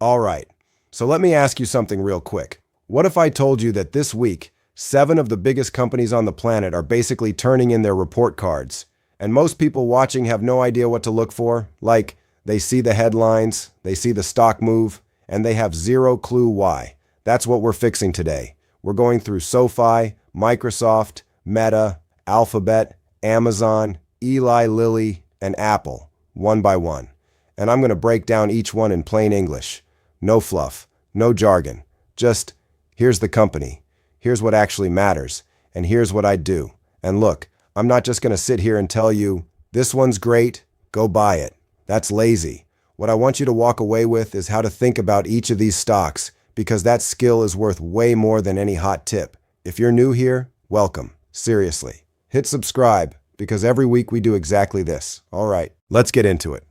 All right, so let me ask you something real quick. What if I told you that this week, 7 of the biggest companies on the planet are basically turning in their report cards, and most people watching have no idea what to look for? Like, they see the headlines, they see the stock move, and they have zero clue why. That's what we're fixing today. We're going through SoFi, Microsoft, Meta, Alphabet, Amazon, Eli Lilly, and Apple, one by one. And I'm going to break down each one in plain English. No fluff, no jargon. Just, here's the company, here's what actually matters, and here's what I do. And look, I'm not just going to sit here and tell you, this one's great, go buy it. That's lazy. What I want you to walk away with is how to think about each of these stocks, because that skill is worth way more than any hot tip. If you're new here, welcome. Seriously. Hit subscribe, because every week we do exactly this. All right, let's get into it.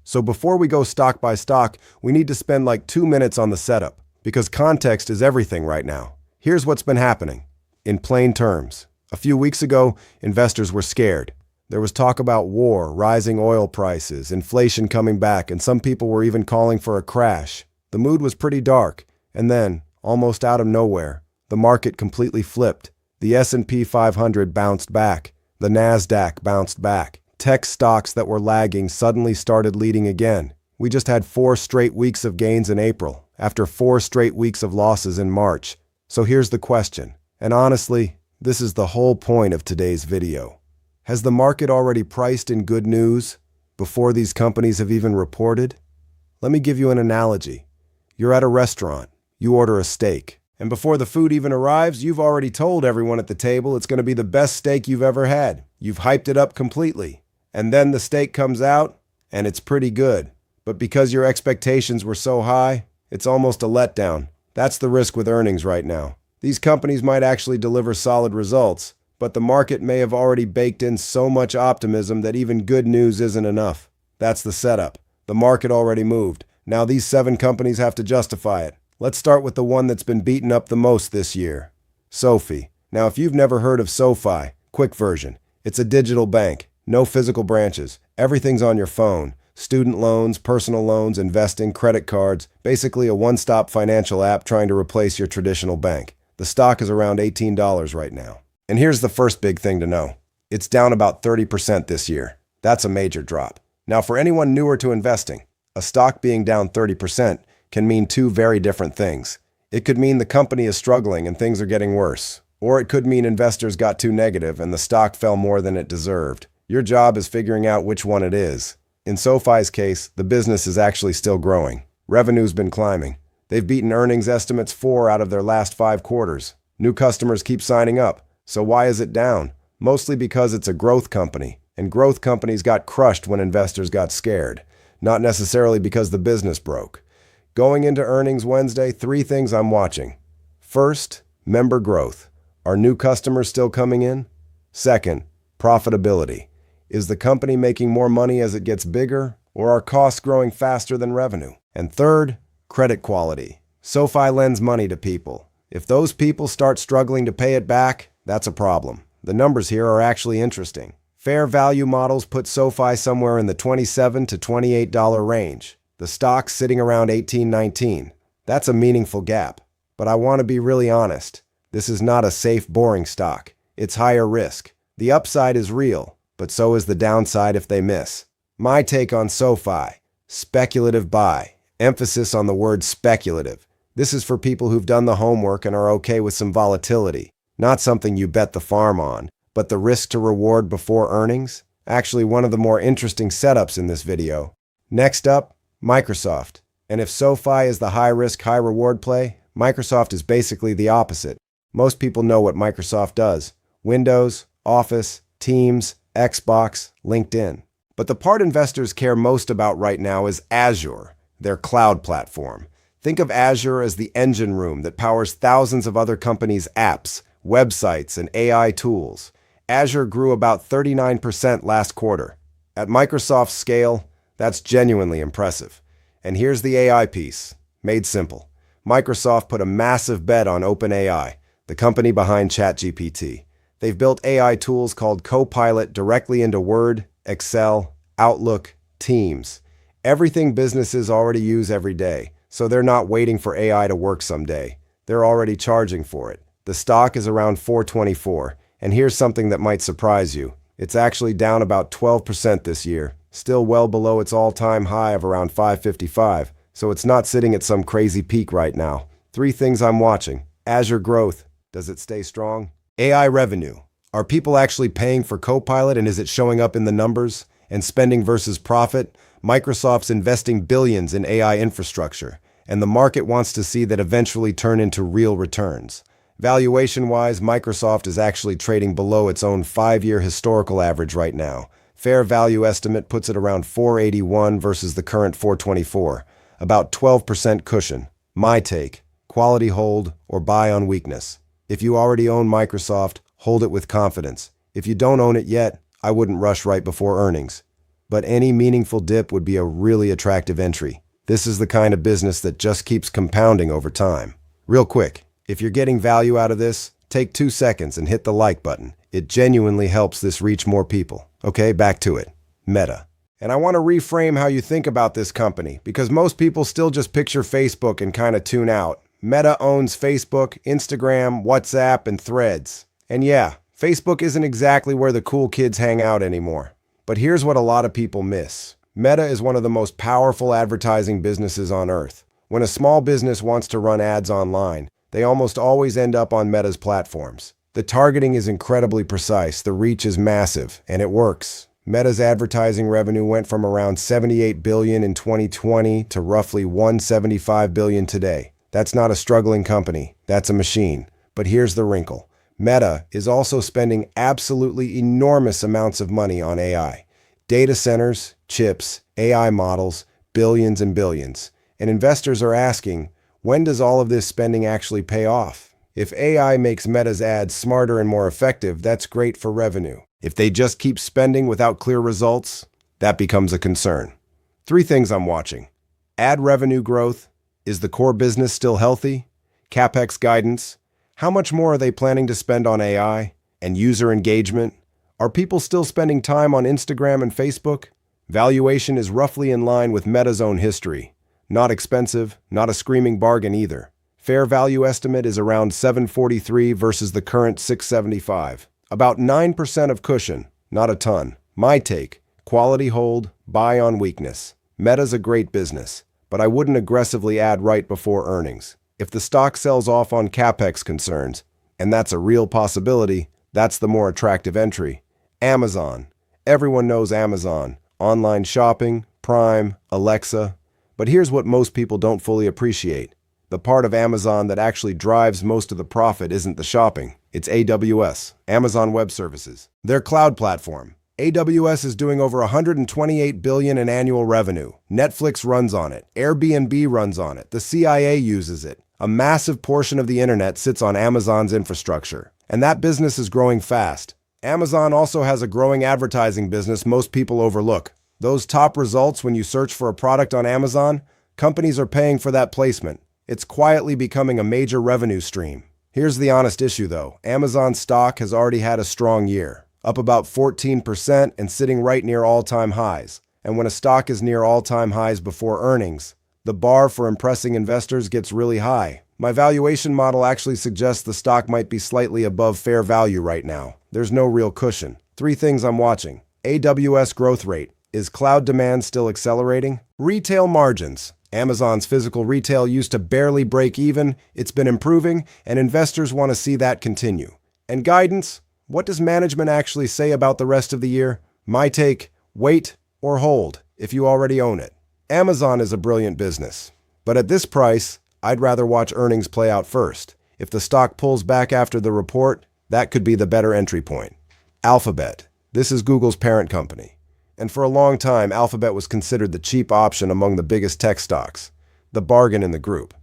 So before we go stock by stock, we need to spend like 2 minutes on the setup, because context is everything right now. Here's what's been happening. In plain terms, a few weeks ago, investors were scared. There was talk about war, rising oil prices, inflation coming back, and some people were even calling for a crash. The mood was pretty dark, and then, almost out of nowhere, the market completely flipped. The S&P 500 bounced back. The Nasdaq bounced back. Tech stocks that were lagging suddenly started leading again. We just had 4 straight weeks of gains in April, after 4 straight weeks of losses in March. So here's the question, and honestly, this is the whole point of today's video. Has the market already priced in good news before these companies have even reported? Let me give you an analogy. You're at a restaurant. You order a steak. And before the food even arrives, you've already told everyone at the table it's going to be the best steak you've ever had. You've hyped it up completely. And then the steak comes out, and it's pretty good. But because your expectations were so high, it's almost a letdown. That's the risk with earnings right now. These companies might actually deliver solid results, but the market may have already baked in so much optimism that even good news isn't enough. That's the setup. The market already moved. Now these 7 companies have to justify it. Let's start with the one that's been beaten up the most this year. SoFi. Now if you've never heard of SoFi, quick version. It's a digital bank. No physical branches. Everything's on your phone. Student loans, personal loans, investing, credit cards. Basically a one-stop financial app trying to replace your traditional bank. The stock is around $18 right now. And here's the first big thing to know. It's down about 30% this year. That's a major drop. Now for anyone newer to investing, a stock being down 30% can mean 2 very different things. It could mean the company is struggling and things are getting worse. Or it could mean investors got too negative and the stock fell more than it deserved. Your job is figuring out which one it is. In SoFi's case, the business is actually still growing. Revenue's been climbing. They've beaten earnings estimates 4 out of their last 5 quarters. New customers keep signing up. So why is it down? Mostly because it's a growth company, and growth companies got crushed when investors got scared, not necessarily because the business broke. Going into earnings Wednesday, 3 things I'm watching. First, member growth. Are new customers still coming in? Second, profitability. Is the company making more money as it gets bigger, or are costs growing faster than revenue? And third, credit quality. SoFi lends money to people. If those people start struggling to pay it back, that's a problem. The numbers here are actually interesting. Fair value models put SoFi somewhere in the $27 to $28 range. The stock's sitting around $18-19. That's a meaningful gap. But I want to be really honest. This is not a safe, boring stock. It's higher risk. The upside is real, but so is the downside if they miss. My take on SoFi: speculative buy. Emphasis on the word speculative. This is for people who've done the homework and are okay with some volatility. Not something you bet the farm on, but the risk to reward before earnings? Actually one of the more interesting setups in this video. Next up, Microsoft. And if SoFi is the high-risk, high-reward play, Microsoft is basically the opposite. Most people know what Microsoft does. Windows, Office, Teams, Xbox, LinkedIn. But the part investors care most about right now is Azure, their cloud platform. Think of Azure as the engine room that powers thousands of other companies' apps, websites, and AI tools. Azure grew about 39% last quarter. At Microsoft's scale, that's genuinely impressive. And here's the AI piece, made simple. Microsoft put a massive bet on OpenAI, the company behind ChatGPT. They've built AI tools called Copilot directly into Word, Excel, Outlook, Teams. Everything businesses already use every day. So they're not waiting for AI to work someday. They're already charging for it. The stock is around 424, and here's something that might surprise you. It's actually down about 12% this year, still well below its all-time high of around 555, so it's not sitting at some crazy peak right now. 3 things I'm watching. Azure growth. Does it stay strong? AI revenue. Are people actually paying for Copilot, and is it showing up in the numbers? And spending versus profit? Microsoft's investing billions in AI infrastructure, and the market wants to see that eventually turn into real returns. Valuation-wise, Microsoft is actually trading below its own 5-year historical average right now. Fair value estimate puts it around 481 versus the current 424, about 12% cushion. My take, quality hold or buy on weakness. If you already own Microsoft, hold it with confidence. If you don't own it yet, I wouldn't rush right before earnings. But any meaningful dip would be a really attractive entry. This is the kind of business that just keeps compounding over time. Real quick, if you're getting value out of this, take 2 seconds and hit the like button. It genuinely helps this reach more people. Okay, back to it. Meta. And I want to reframe how you think about this company, because most people still just picture Facebook and kind of tune out. Meta owns Facebook, Instagram, WhatsApp, and Threads. And yeah, Facebook isn't exactly where the cool kids hang out anymore. But here's what a lot of people miss. Meta is one of the most powerful advertising businesses on earth. When a small business wants to run ads online, they almost always end up on Meta's platforms. The targeting is incredibly precise, the reach is massive, and it works. Meta's advertising revenue went from around $78 billion in 2020 to roughly $175 billion today. That's not a struggling company, that's a machine. But here's the wrinkle. Meta is also spending absolutely enormous amounts of money on AI. Data centers, chips, AI models, billions and billions. And investors are asking, when does all of this spending actually pay off? If AI makes Meta's ads smarter and more effective, that's great for revenue. If they just keep spending without clear results, that becomes a concern. 3 things I'm watching. Ad revenue growth. Is the core business still healthy? CapEx guidance. How much more are they planning to spend on AI? And user engagement? Are people still spending time on Instagram and Facebook? Valuation is roughly in line with Meta's own history. Not expensive, not a screaming bargain either. Fair value estimate is around 743 versus the current 675. About 9% of cushion, not a ton. My take, quality hold, buy on weakness. Meta's a great business, but I wouldn't aggressively add right before earnings. If the stock sells off on CapEx concerns, and that's a real possibility, that's the more attractive entry. Amazon. Everyone knows Amazon. Online shopping, Prime, Alexa. But here's what most people don't fully appreciate. The part of Amazon that actually drives most of the profit isn't the shopping. It's AWS, Amazon Web Services. Their cloud platform. AWS is doing over $128 billion in annual revenue. Netflix runs on it. Airbnb runs on it. The CIA uses it. A massive portion of the internet sits on Amazon's infrastructure. And that business is growing fast. Amazon also has a growing advertising business most people overlook. Those top results when you search for a product on Amazon, companies are paying for that placement. It's quietly becoming a major revenue stream. Here's the honest issue though. Amazon stock has already had a strong year, up about 14% and sitting right near all-time highs. And when a stock is near all-time highs before earnings, the bar for impressing investors gets really high. My valuation model actually suggests the stock might be slightly above fair value right now. There's no real cushion. 3 things I'm watching. AWS growth rate. Is cloud demand still accelerating? Retail margins. Amazon's physical retail used to barely break even. It's been improving, and investors want to see that continue. And guidance? What does management actually say about the rest of the year? My take, wait or hold if you already own it. Amazon is a brilliant business, but at this price, I'd rather watch earnings play out first. If the stock pulls back after the report, that could be the better entry point. Alphabet. This is Google's parent company. And for a long time, Alphabet was considered the cheap option among the biggest tech stocks, the bargain in the group.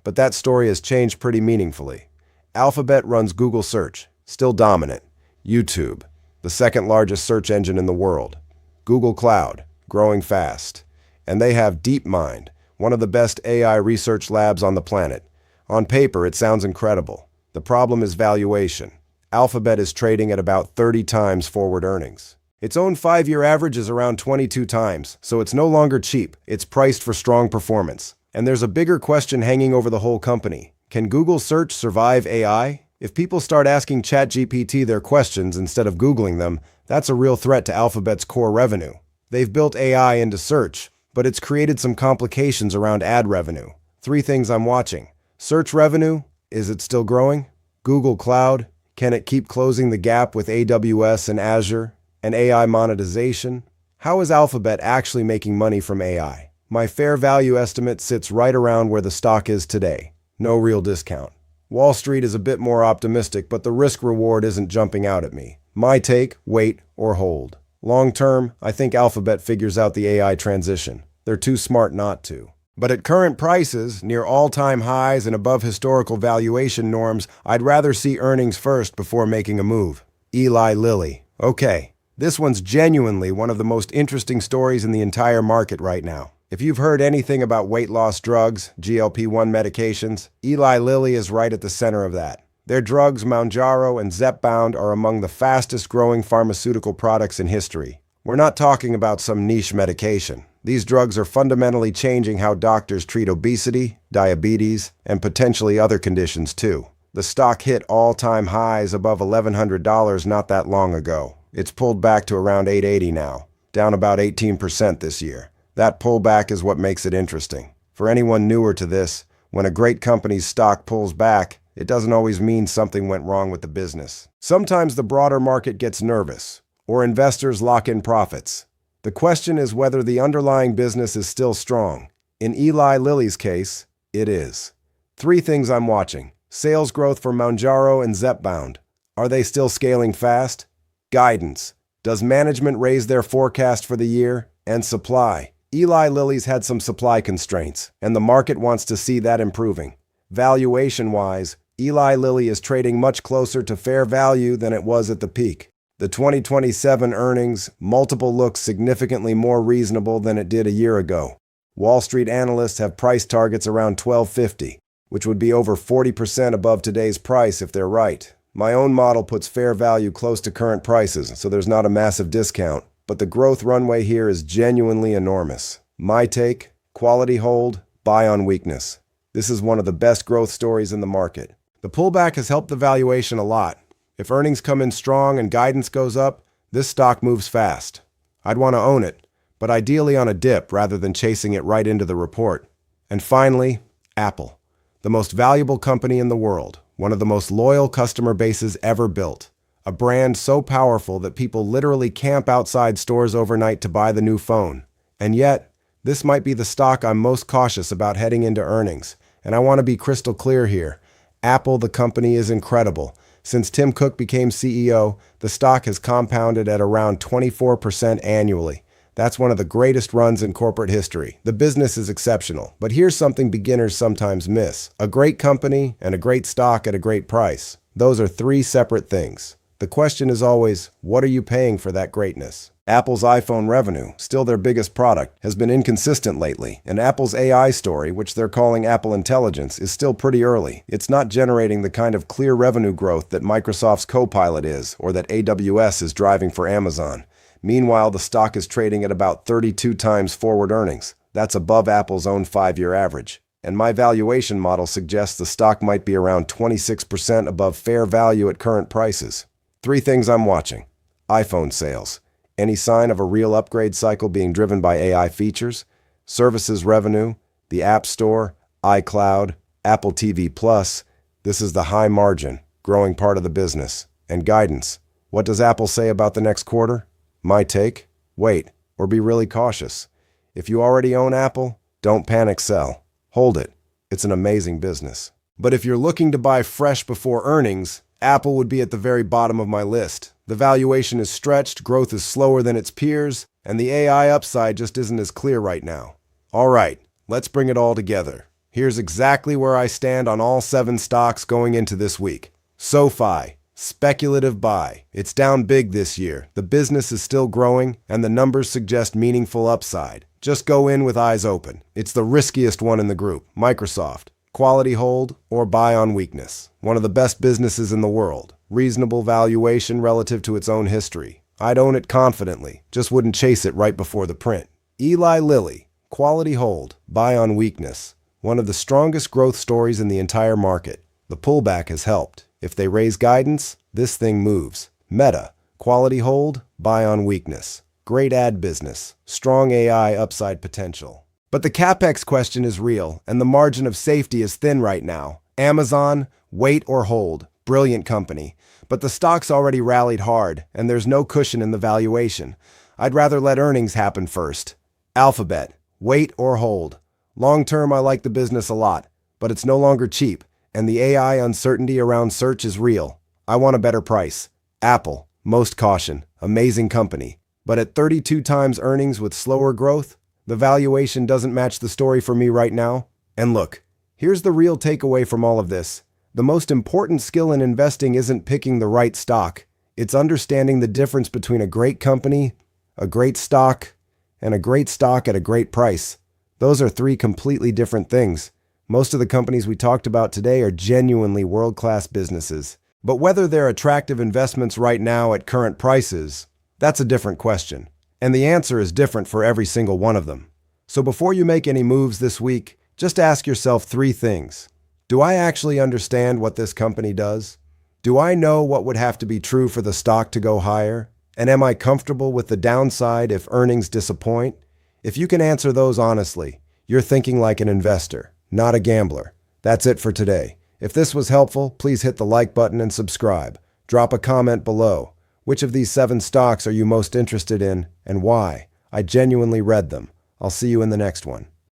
But that story has changed pretty meaningfully. Alphabet runs Google Search, still dominant. YouTube, the second largest search engine in the world. Google Cloud, growing fast. And they have DeepMind, one of the best AI research labs on the planet. On paper, it sounds incredible. The problem is valuation. Alphabet is trading at about 30 times forward earnings. Its own 5-year average is around 22 times, so it's no longer cheap. It's priced for strong performance. And there's a bigger question hanging over the whole company. Can Google Search survive AI? If people start asking ChatGPT their questions instead of Googling them, that's a real threat to Alphabet's core revenue. They've built AI into search, but it's created some complications around ad revenue. 3 things I'm watching. Search revenue, is it still growing? Google Cloud, can it keep closing the gap with AWS and Azure? And AI monetization? How is Alphabet actually making money from AI? My fair value estimate sits right around where the stock is today. No real discount. Wall Street is a bit more optimistic, but the risk-reward isn't jumping out at me. My take, wait or hold. Long term, I think Alphabet figures out the AI transition. They're too smart not to. But at current prices, near all-time highs and above historical valuation norms, I'd rather see earnings first before making a move. Eli Lilly. Okay, this one's genuinely one of the most interesting stories in the entire market right now. If you've heard anything about weight loss drugs, GLP-1 medications, Eli Lilly is right at the center of that. Their drugs, Mounjaro and Zepbound, are among the fastest-growing pharmaceutical products in history. We're not talking about some niche medication. These drugs are fundamentally changing how doctors treat obesity, diabetes, and potentially other conditions too. The stock hit all-time highs above $1,100 not that long ago. It's pulled back to around $880 now, down about 18% this year. That pullback is what makes it interesting. For anyone newer to this, when a great company's stock pulls back, it doesn't always mean something went wrong with the business. Sometimes the broader market gets nervous, or investors lock in profits. The question is whether the underlying business is still strong. In Eli Lilly's case, it is. 3 things I'm watching. Sales growth for Mounjaro and Zepbound. Are they still scaling fast? Guidance. Does management raise their forecast for the year? And supply. Eli Lilly's had some supply constraints, and the market wants to see that improving. Valuation-wise, Eli Lilly is trading much closer to fair value than it was at the peak. The 2027 earnings multiple looks significantly more reasonable than it did a year ago. Wall Street analysts have price targets around $12.50, which would be over 40% above today's price if they're right. My own model puts fair value close to current prices, so there's not a massive discount. But the growth runway here is genuinely enormous. My take, quality hold, buy on weakness. This is one of the best growth stories in the market. The pullback has helped the valuation a lot. If earnings come in strong and guidance goes up, this stock moves fast. I'd want to own it, but ideally on a dip rather than chasing it right into the report. And finally, Apple, the most valuable company in the world, one of the most loyal customer bases ever built. A brand so powerful that people literally camp outside stores overnight to buy the new phone. And yet, this might be the stock I'm most cautious about heading into earnings. And I want to be crystal clear here. Apple, the company, is incredible. Since Tim Cook became CEO, the stock has compounded at around 24% annually. That's one of the greatest runs in corporate history. The business is exceptional. But here's something beginners sometimes miss. A great company and a great stock at a great price. Those are 3 separate things. The question is always, what are you paying for that greatness? Apple's iPhone revenue, still their biggest product, has been inconsistent lately, and Apple's AI story, which they're calling Apple Intelligence, is still pretty early. It's not generating the kind of clear revenue growth that Microsoft's Copilot is, or that AWS is driving for Amazon. Meanwhile, the stock is trading at about 32 times forward earnings. That's above Apple's own 5-year average. And my valuation model suggests the stock might be around 26% above fair value at current prices. 3 things I'm watching. iPhone sales. Any sign of a real upgrade cycle being driven by AI features? Services revenue, the App Store, iCloud, Apple TV Plus. This is the high margin, growing part of the business. And guidance. What does Apple say about the next quarter? My take? Wait, or be really cautious. If you already own Apple, don't panic sell. Hold it. It's an amazing business. But if you're looking to buy fresh before earnings, Apple would be at the very bottom of my list. The valuation is stretched, growth is slower than its peers, and the AI upside just isn't as clear right now. All right, let's bring it all together. Here's exactly where I stand on all 7 stocks going into this week. SoFi, speculative buy. It's down big this year. The business is still growing, and the numbers suggest meaningful upside. Just go in with eyes open. It's the riskiest one in the group. Microsoft. Quality hold or buy on weakness. One of the best businesses in the world. Reasonable valuation relative to its own history. I'd own it confidently, just wouldn't chase it right before the print. Eli Lilly. Quality hold, buy on weakness. one of the strongest growth stories in the entire market. The pullback has helped. If they raise guidance, this thing moves. Meta, quality hold, buy on weakness. Great ad business, strong AI upside potential. But the CapEx question is real, and the margin of safety is thin right now. Amazon, wait or hold. Brilliant company. But the stock's already rallied hard, and there's no cushion in the valuation. I'd rather let earnings happen first. Alphabet, wait or hold. Long term, I like the business a lot, but it's no longer cheap, and the AI uncertainty around search is real. I want a better price. Apple, most caution. Amazing company. But at 32 times earnings with slower growth, the valuation doesn't match the story for me right now. And look, here's the real takeaway from all of this. The most important skill in investing isn't picking the right stock. It's understanding the difference between a great company, a great stock, and a great stock at a great price. Those are three completely different things. Most of the companies we talked about today are genuinely world-class businesses. But whether they're attractive investments right now at current prices, that's a different question. And the answer is different for every single one of them. So before you make any moves this week, just ask yourself three things. Do I actually understand what this company does? Do I know what would have to be true for the stock to go higher? And am I comfortable with the downside if earnings disappoint? If you can answer those honestly, you're thinking like an investor, not a gambler. That's it for today. If this was helpful, please hit the like button and subscribe. Drop a comment below. Which of these 7 stocks are you most interested in and why? I genuinely read them. I'll see you in the next one.